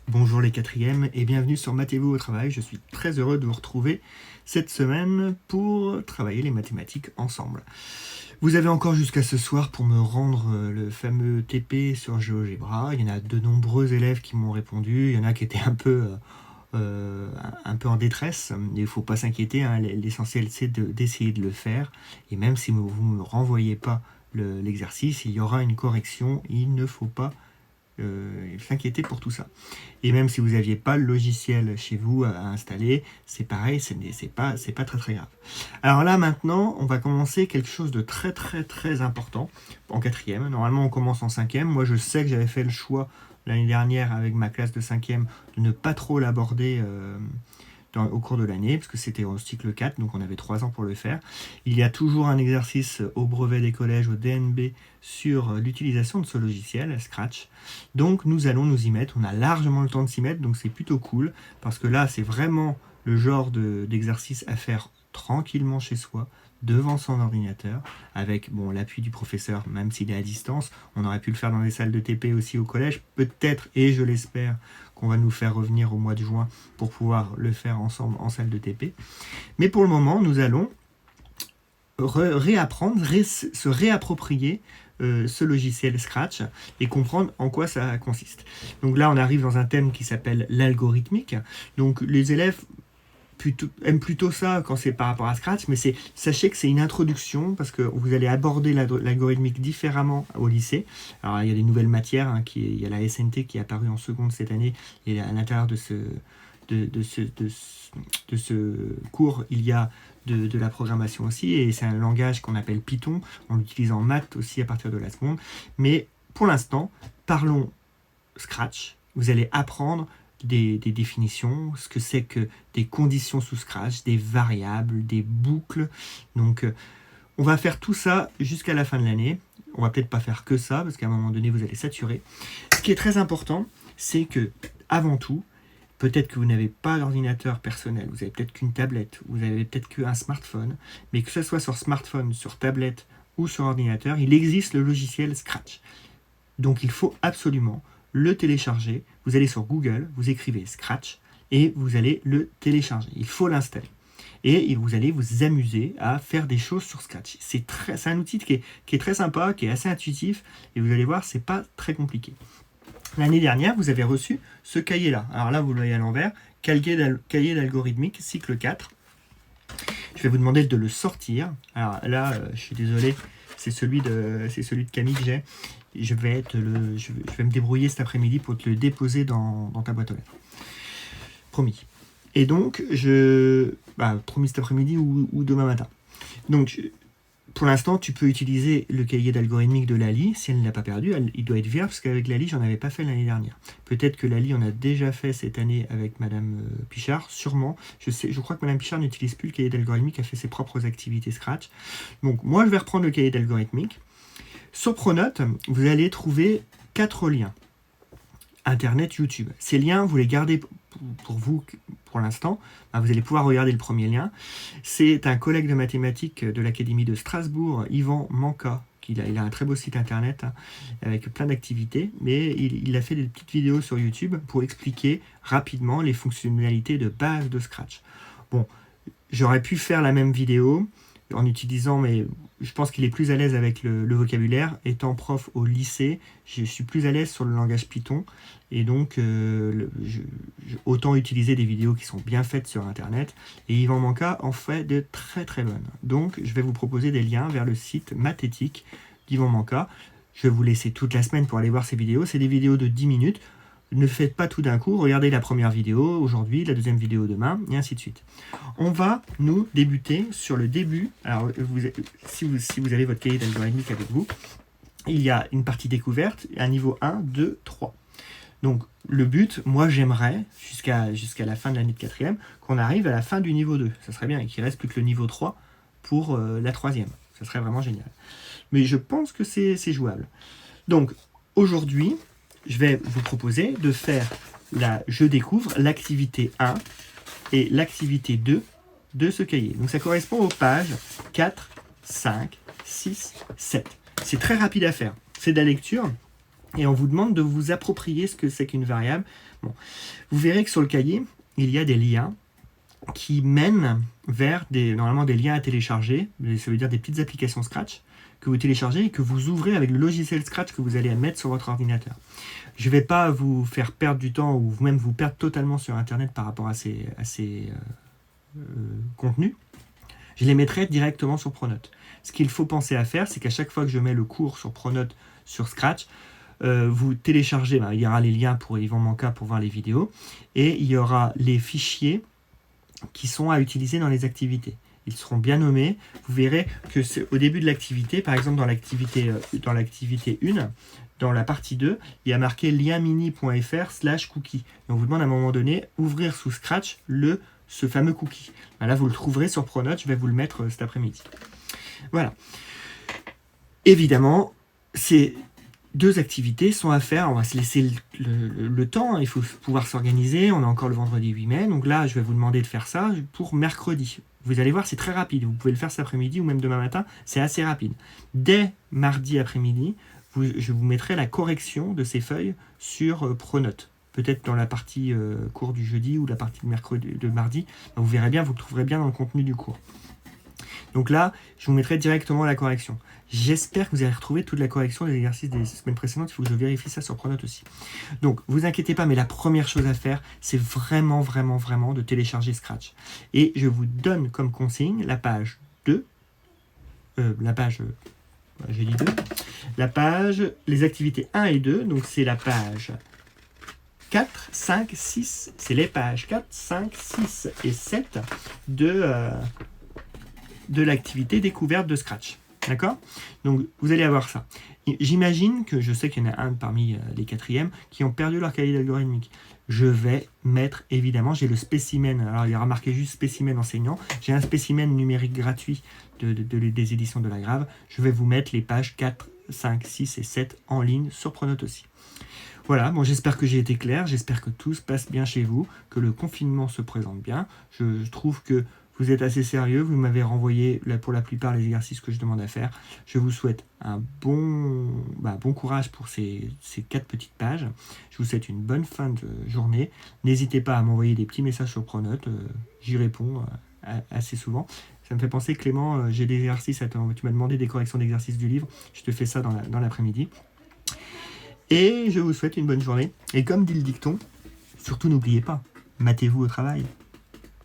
Bonjour les quatrièmes et bienvenue sur Mathez-vous au travail. Je suis très heureux de vous retrouver cette semaine pour travailler les mathématiques ensemble. Vous avez encore jusqu'à ce soir pour me rendre le fameux TP sur GeoGebra. Il y en a de nombreux élèves qui m'ont répondu. Il y en a qui étaient un peu en détresse. Il ne faut pas s'inquiéter, hein. L'essentiel c'est d'essayer de le faire. Et même si vous ne me renvoyez pas l'exercice, il y aura une correction. Il ne faut pas s'inquiéter pour tout ça. Et même si vous n'aviez pas le logiciel chez vous à installer, c'est pareil, c'est pas très grave. Alors là maintenant, on va commencer quelque chose de très important en quatrième. Normalement on commence en cinquième. Moi je sais que j'avais fait le choix l'année dernière avec ma classe de cinquième de ne pas trop l'aborder au cours de l'année, parce que c'était au cycle 4, donc on avait 3 ans pour le faire. Il y a toujours un exercice au brevet des collèges, au DNB, sur l'utilisation de ce logiciel, Scratch. Donc nous allons nous y mettre, on a largement le temps de s'y mettre, donc c'est plutôt cool, parce que là c'est vraiment le genre d'exercice à faire tranquillement chez soi, devant son ordinateur, avec l'appui du professeur, même s'il est à distance. On aurait pu le faire dans les salles de TP aussi au collège, peut-être, et je l'espère, qu'on va nous faire revenir au mois de juin pour pouvoir le faire ensemble en salle de TP. Mais pour le moment, nous allons réapprendre, se réapproprier ce logiciel Scratch et comprendre en quoi ça consiste. Donc là, on arrive dans un thème qui s'appelle l'algorithmique. Donc les élèves aiment plutôt ça quand c'est par rapport à Scratch, mais sachez que c'est une introduction parce que vous allez aborder l'algorithmique différemment au lycée. Alors il y a des nouvelles matières, hein, il y a la SNT qui est apparue en seconde cette année, et à l'intérieur de ce cours, il y a de la programmation aussi, et c'est un langage qu'on appelle Python. On l'utilise en maths aussi à partir de la seconde. Mais pour l'instant, parlons Scratch. Vous allez apprendre des définitions, ce que c'est que des conditions sous Scratch, des variables, des boucles. Donc on va faire tout ça jusqu'à la fin de l'année. On va peut-être pas faire que ça, parce qu'à un moment donné, vous allez saturer. Ce qui est très important, c'est que, avant tout, peut-être que vous n'avez pas d'ordinateur personnel, vous avez peut-être qu'une tablette, vous avez peut-être qu'un smartphone, mais que ce soit sur smartphone, sur tablette ou sur ordinateur, il existe le logiciel Scratch. Donc il faut absolument le télécharger. Vous allez sur Google, vous écrivez Scratch et vous allez le télécharger. Il faut l'installer. Et vous allez vous amuser à faire des choses sur Scratch. C'est un outil qui est très sympa, qui est assez intuitif, et vous allez voir, c'est pas très compliqué. L'année dernière, vous avez reçu ce cahier-là. Alors là, vous le voyez à l'envers, cahier d'algorithmique, cycle 4. Je vais vous demander de le sortir. Alors là, je suis désolé, c'est celui de Camille que j'ai. Je vais me débrouiller cet après-midi pour te le déposer dans ta boîte aux lettres. Promis. Et donc, promis cet après-midi ou demain matin. Donc, pour l'instant, tu peux utiliser le cahier d'algorithmique de Lali. Si elle ne l'a pas perdu, il doit être vierge, parce qu'avec Lali, j'en avais pas fait l'année dernière. Peut-être que Lali, on a déjà fait cette année avec Madame Pichard, sûrement. Je crois que Madame Pichard n'utilise plus le cahier d'algorithmique, elle fait ses propres activités Scratch. Donc, moi, je vais reprendre le cahier d'algorithmique. Sur Pronote, vous allez trouver 4 liens. Internet, YouTube. Ces liens, vous les gardez pour vous pour l'instant. Vous allez pouvoir regarder le premier lien. C'est un collègue de mathématiques de l'Académie de Strasbourg, Yvan Manka. Il a un très beau site internet, hein, avec plein d'activités, mais il a fait des petites vidéos sur YouTube pour expliquer rapidement les fonctionnalités de base de Scratch. Bon, j'aurais pu faire la même vidéo en utilisant, mais je pense qu'il est plus à l'aise avec le vocabulaire. Étant prof au lycée, je suis plus à l'aise sur le langage Python, et donc autant utiliser des vidéos qui sont bien faites sur internet, et Yvan Manka en fait de très bonnes. Donc je vais vous proposer des liens vers le site mathétique d'Yvan Manka. Je vais vous laisser toute la semaine pour aller voir ces vidéos. C'est des vidéos de 10 minutes. Ne faites pas tout d'un coup, regardez la première vidéo aujourd'hui, la deuxième vidéo demain, et ainsi de suite. On va nous débuter sur le début. Alors, si vous avez votre cahier d'algorithmique avec vous, il y a une partie découverte, un niveau 1, 2, 3. Donc, le but, moi j'aimerais, jusqu'à la fin de l'année de quatrième, qu'on arrive à la fin du niveau 2. Ça serait bien, et qu'il reste plus que le niveau 3 pour la troisième. Ça serait vraiment génial. Mais je pense que c'est jouable. Donc, aujourd'hui, je vais vous proposer de faire je découvre l'activité 1 et l'activité 2 de ce cahier. Donc ça correspond aux pages 4, 5, 6, 7. C'est très rapide à faire. C'est de la lecture. Et on vous demande de vous approprier ce que c'est qu'une variable. Bon. Vous verrez que sur le cahier, il y a des liens qui mènent vers normalement des liens à télécharger. Ça veut dire des petites applications Scratch que vous téléchargez et que vous ouvrez avec le logiciel Scratch que vous allez mettre sur votre ordinateur. Je ne vais pas vous faire perdre du temps ou même vous perdre totalement sur Internet par rapport à ces contenus. Je les mettrai directement sur Pronote. Ce qu'il faut penser à faire, c'est qu'à chaque fois que je mets le cours sur Pronote sur Scratch, vous téléchargez, il y aura les liens pour Yvan Manca pour voir les vidéos, et il y aura les fichiers qui sont à utiliser dans les activités. Ils seront bien nommés. Vous verrez que c'est au début de l'activité, par exemple dans l'activité 1, dans la partie 2, il y a marqué lienmini.fr/cookie. Et on vous demande à un moment donné, ouvrir sous Scratch ce fameux cookie. Là, vous le trouverez sur Pronote, je vais vous le mettre cet après-midi. Voilà. Évidemment, ces 2 activités sont à faire. On va se laisser le temps, il faut pouvoir s'organiser. On a encore le vendredi 8 mai, donc là, je vais vous demander de faire ça pour mercredi. Vous allez voir, c'est très rapide. Vous pouvez le faire cet après-midi ou même demain matin, c'est assez rapide. Dès mardi après-midi, je vous mettrai la correction de ces feuilles sur Pronote. Peut-être dans la partie cours du jeudi ou la partie de mardi. Donc vous verrez bien, vous le trouverez bien dans le contenu du cours. Donc là, je vous mettrai directement la correction. J'espère que vous allez retrouver toute la correction des exercices des semaines précédentes. Il faut que je vérifie ça sur Pronote aussi. Donc, vous inquiétez pas, mais la première chose à faire, c'est vraiment de télécharger Scratch. Et je vous donne comme consigne la page 2, j'ai dit 2, la page, les activités 1 et 2, donc c'est la page 4, 5, 6, c'est les pages 4, 5, 6 et 7 de l'activité découverte de Scratch. D'accord ? Donc, vous allez avoir ça. J'imagine que je sais qu'il y en a un parmi les 4e qui ont perdu leur cahier d'algorithmique. Je vais mettre, évidemment, j'ai le spécimen. Alors, il y aura marqué juste spécimen enseignant. J'ai un spécimen numérique gratuit des éditions de la Grave. Je vais vous mettre les pages 4, 5, 6 et 7 en ligne sur Pronote aussi. Voilà, bon, j'espère que j'ai été clair. J'espère que tout se passe bien chez vous, que le confinement se présente bien. Je trouve que vous êtes assez sérieux, vous m'avez renvoyé pour la plupart les exercices que je demande à faire. Je vous souhaite un bon courage pour ces 4 petites pages. Je vous souhaite une bonne fin de journée. N'hésitez pas à m'envoyer des petits messages sur Pronote, j'y réponds assez souvent. Ça me fait penser, Clément, j'ai des exercices, tu m'as demandé des corrections d'exercices du livre, je te fais ça dans l'après-midi. Et je vous souhaite une bonne journée. Et comme dit le dicton, surtout n'oubliez pas, matez-vous au travail.